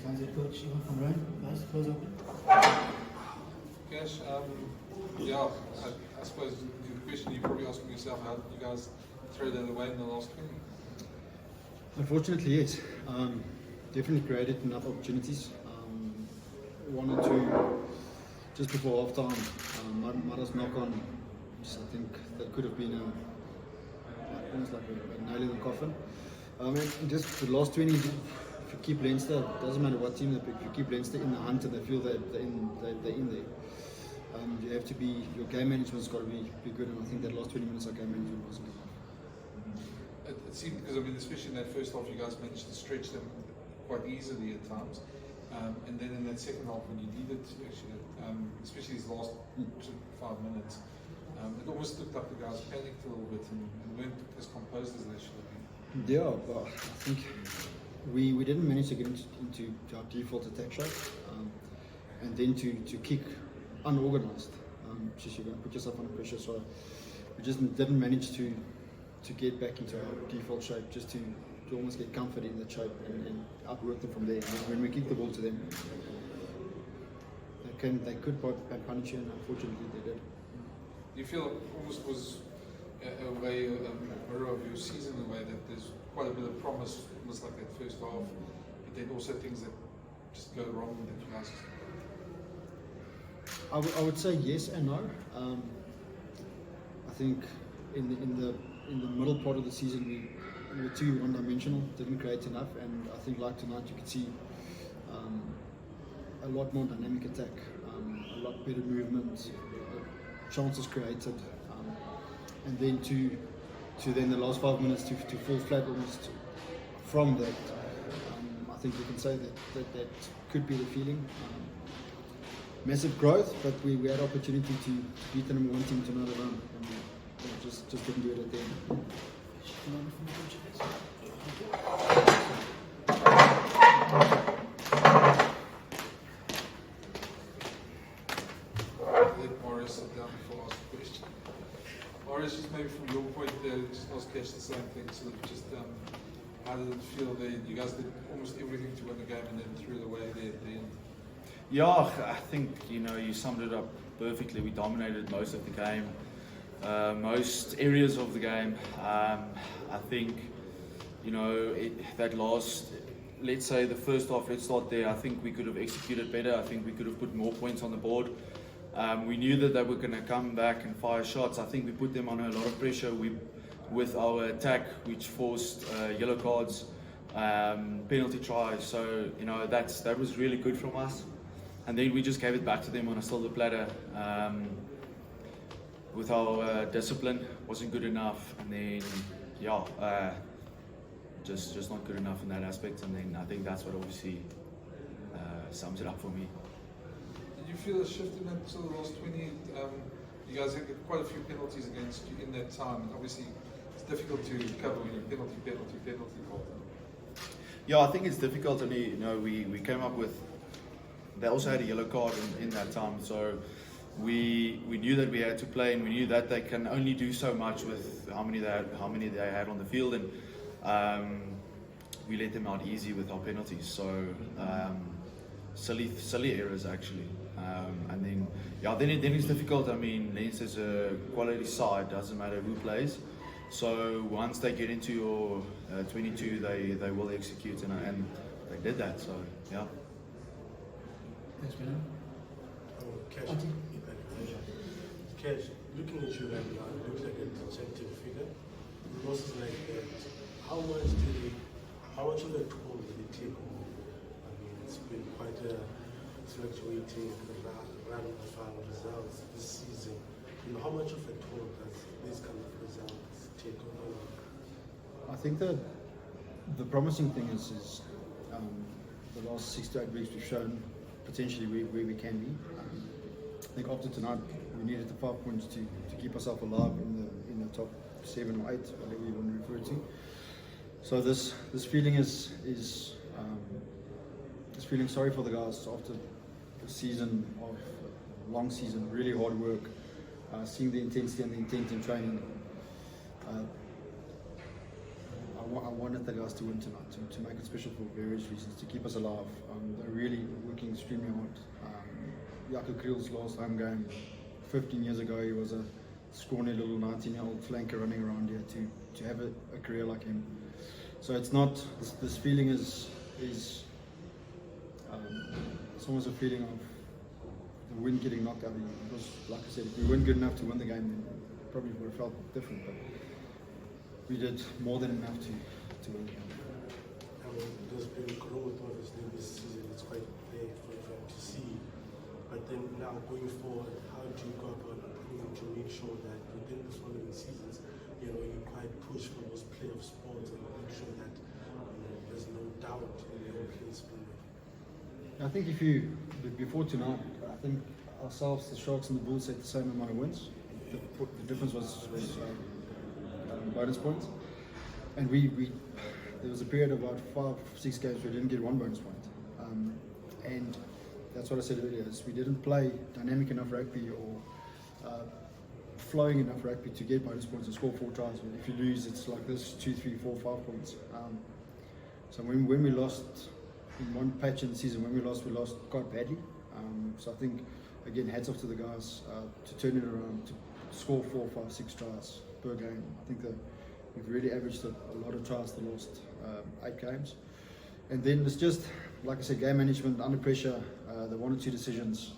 Sounds like Coach Ivan from Rome. Guys, close open. Cash, I suppose the question you're probably asking yourself, how did you guys throw that away in the last 20? Unfortunately, yes. Definitely created enough opportunities. One or two just before half time. Mada's knock on, I think that could have been almost like a nail in the coffin. And just the last 20, if you keep Leinster, it doesn't matter what team they pick, if you keep Leinster in the hunt and they feel they're in there, you have to be, your game management's got to be good, and I think that last 20 minutes of game management wasn't enough. It seemed, because I mean, especially in that first half, you guys managed to stretch them quite easily at times. And then in that second half, when you needed to actually, especially these last 5 minutes, it almost looked like the guys panicked a little bit and weren't as composed as they should have been. Yeah, but I think we didn't manage to get into our default attack shape, and then to kick unorganized. Just you're going to put yourself under pressure, so we just didn't manage to get back into our default shape, just to almost get comfort in that shape and outwork them from there. And when we kick the ball to them, they could punish you, and unfortunately they did. Do you feel it almost was a way, a mirror of your season, in a way that there's quite a bit of promise, almost like that first half, but then also things that just go wrong that you guys? I would say yes and no. I think in the middle part of the season we were too one-dimensional, didn't create enough, and I think like tonight you could see a lot more dynamic attack, a lot better movement, chances created, and then to then the last 5 minutes to fall flat almost from that. I think we can say that could be the feeling. Massive growth, but we had opportunity to beat the number one team to another run, and we just didn't do it at the end. Let Morris sit down before I ask the question. Morris, just maybe from your point there, just ask Cash the same thing, sort of just how did it feel that you guys did almost everything to win the game and then threw it away there at the end? Yeah, I think you summed it up perfectly. We dominated most of the game, most areas of the game. I think that last, let's say the first half, let's start there. I think we could have executed better. I think we could have put more points on the board. We knew that they were going to come back and fire shots. I think we put them under a lot of pressure with our attack, which forced yellow cards, penalty tries. So that was really good from us. And then we just gave it back to them on a silver platter. With our discipline, wasn't good enough, and then just not good enough in that aspect. And then I think that's what obviously sums it up for me. Did you feel a shift in that sort of last 20? You guys had quite a few penalties against you in that time, and obviously it's difficult to cover when you're penalty fault. Yeah, I think it's difficult. I mean, we came up with. They also had a yellow card in that time, so we knew that we had to play, and we knew that they can only do so much with how many they had on the field, and we let them out easy with our penalties. So silly errors actually, and then it's difficult. I mean, Leinster's a quality side, doesn't matter who plays. So once they get into your 22, they will execute, and they did that. So yeah. Thanks, man. Cash, looking at you right now, it looks like a conservative figure. It looks like that. How much of a toll did it take on you? I mean, it's been quite a fluctuating run of results this season. How much of a toll does this kind of results take on you? I think the promising thing is the last 6 to 8 weeks we've shown potentially where we can be. I think after tonight we needed the 5 points to keep ourselves alive in the top 7 or 8, whatever you want to refer to. So this feeling is feeling sorry for the guys after a season of long season, really hard work, seeing the intensity and the intent in training. I I wanted the guys to win tonight, to make it special for various reasons, to keep us alive. They're really working extremely hard. Jaco Kriel's last home game 15 years ago, he was a scrawny little 19-year-old flanker running around here. To have a career like him, so it's not this feeling is it's almost a feeling of the wind getting knocked out of you. Because, like I said, if we weren't good enough to win the game, then it probably would have felt different. But we did more than enough to win the game. There's been growth obviously this season, it's quite there for everyone to see. But then now going forward, how do you go about improving to make sure that within the following seasons, you quite push for those playoff spots and make sure that there's no doubt in your place? I think before tonight, I think ourselves, the Sharks and the Bulls had the same amount of wins. The difference was bonus points. And there was a period of about 5-6 games where we didn't get one bonus point. And that's what I said earlier, is we didn't play dynamic enough rugby or flowing enough rugby to get bonus points and score 4 tries. If you lose, it's like this, 2, 3, 4, 5 points. So when we lost in one patch in the season, we lost quite badly. So I think, again, hats off to the guys to turn it around, to score 4, 5, 6 tries per game. I think that we've really averaged a lot of tries the last 8 games. And then it's just, like I said, game management, under pressure, the 1 or 2 decisions.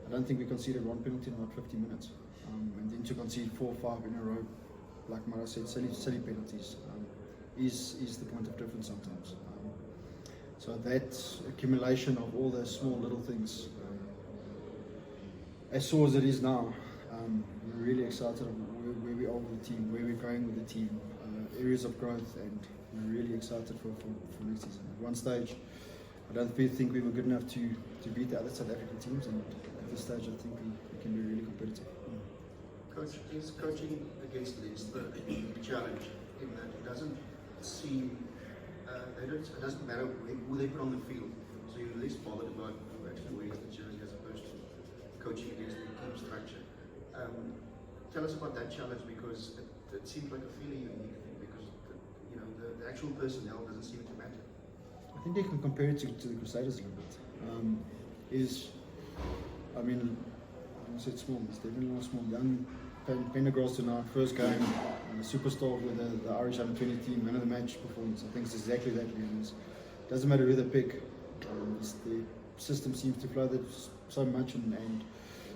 I don't think we conceded 1 penalty in about 50 minutes. And then to concede 4 or 5 in a row, like Mara said, silly penalties, is the point of difference sometimes. So that accumulation of all those small little things, as sore as it is now, we're really excited of where we are with the team, where we're going with the team, areas of growth, and we're really excited for next season. At one stage, I don't think we were good enough to beat the other South African teams, and at this stage I think we can be really competitive. Coach, is coaching against Leinster a challenge in that it doesn't seem, it doesn't matter who they put on the field, so you're less bothered about who actually wears the jersey as opposed to coaching against the team structure. Tell us about that challenge, because it seems like a fairly unique thing, because the actual personnel doesn't seem to matter. I think they can compare it to the Crusaders a little bit. I said small, it's definitely not small. Young Pendergrass tonight, first game, a superstar with the Irish under-20 team, man of the match performance. I think it's exactly that. It doesn't matter who they pick. The system seems to flow that so much, and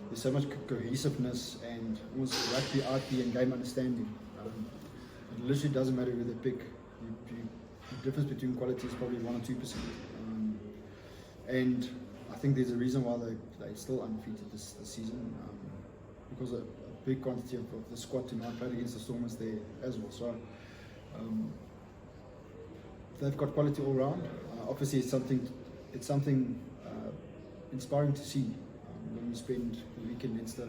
there's so much cohesiveness and almost rugby IP and game understanding. It literally doesn't matter who they pick. The difference between quality is probably 1 or 2%. And I think there's a reason why they're still undefeated this season, because a big quantity of the squad tonight played against the Stormers there as well. So they've got quality all round. Obviously, it's something inspiring to see. When we spend the week in Leinster,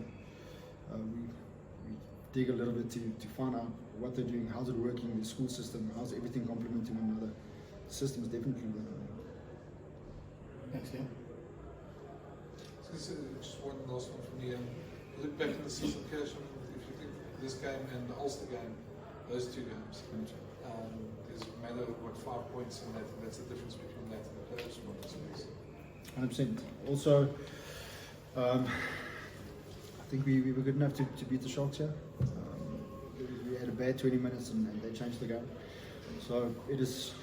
we dig a little bit to find out what they're doing, how's it working, the school system, how's everything complementing one another. The system is definitely there. Thanks, Liam. Just one last one from me. Look back in the season, Cash, if you think this game and the Ulster game, those 2 games, there's a matter of 5 points in that, and that's the difference between that and the playoffs spot, I suppose. 100%. Also, I think we were good enough to beat the Sharks here. We had a bad 20 minutes and they changed the game. So it's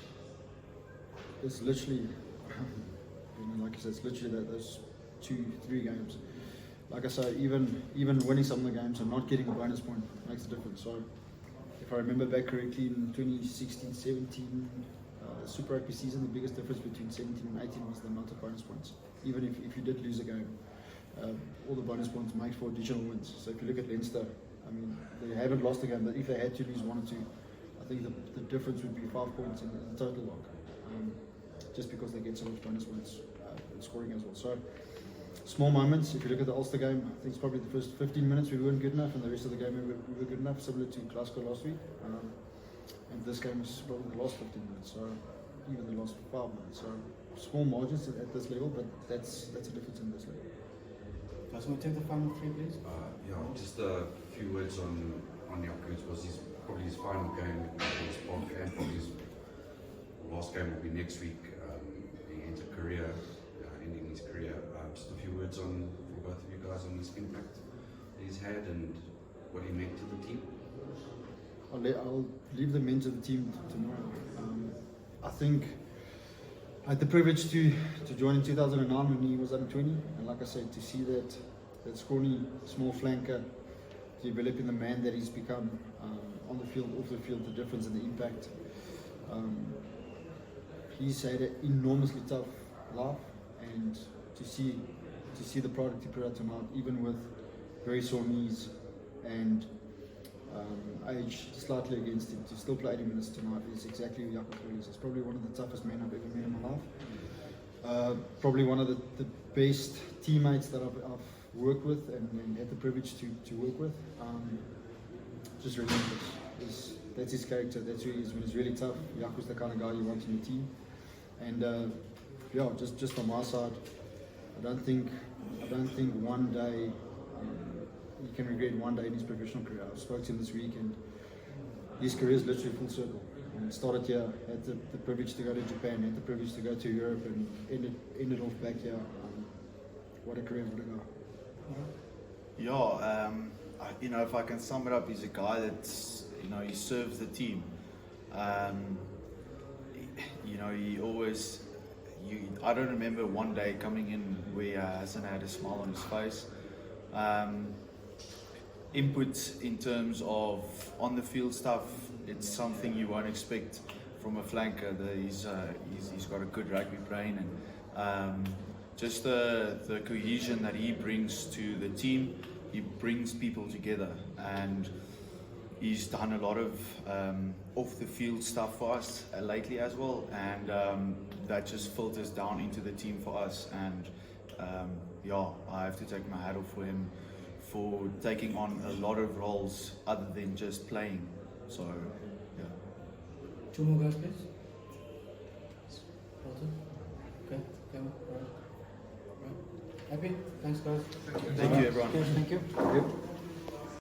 literally, like I said, it's literally those 2-3 games. Like I say, even winning some of the games and not getting a bonus point makes a difference. So if I remember back correctly, in 2016-17 Super Rugby season, the biggest difference between 17 and 18 was the amount of bonus points. Even if you did lose a game, all the bonus points make for additional wins. So if you look at Leinster, they haven't lost a game, but if they had to lose 1 or 2, I think the difference would be 5 points in the total log, just because they get so much bonus points in scoring as well. So small moments. If you look at the Ulster game, I think it's probably the first 15 minutes we weren't good enough, and the rest of the game we were good enough, similar to Glasgow last week. And this game was probably the last 15 minutes, so even the last 5 minutes. So small margins at this level, but that's a difference in this level. Guys, want to take the final 3, please? Just a few words on Jaco. Was his probably his final game against Park, and probably his last game will be next week. He ends a career, ending his career. Just a few words for both of you guys on his impact he's had and what he meant to the team. I'll leave the men to the team tomorrow. I think I had the privilege to join in 2009 when he was under 20, and like I said, to see that scrawny, small flanker developing the man that he's become on the field, off the field, the difference and the impact. He's had an enormously tough life, and to see the product he put out tonight, even with very sore knees and age slightly against him, to still play 80 minutes tonight is exactly who Jaco is. He's probably one of the toughest men I've ever met in my life. Probably one of the best teammates that I've worked with and had the privilege to work with. Just relentless. That's his character. That's who he is when it's really tough. Jaco's the kind of guy you want in your team. And yeah, just on my side, I don't think one day he can regret one day in his professional career. I spoke to him this week, and his career is literally full circle. And started here, had the privilege to go to Japan, had the privilege to go to Europe, and ended off back here. What a career, what a guy. Yeah, you know, if I can sum it up, he's a guy that's, you know, he serves the team. You know, he always, I don't remember one day coming in where he hasn't had a smile on his face. Input in terms of on the field stuff, it's something you won't expect from a flanker. He's got a good rugby brain, and just the cohesion that he brings to the team. He brings people together, and he's done a lot of off the field stuff for us lately as well, and that just filters down into the team for us. And yeah, I have to take my hat off for him for taking on a lot of roles other than just playing. So yeah. Two more guys, please. Walter. Okay. All right. Happy? Thanks, guys. Thank you, everyone. Thank you.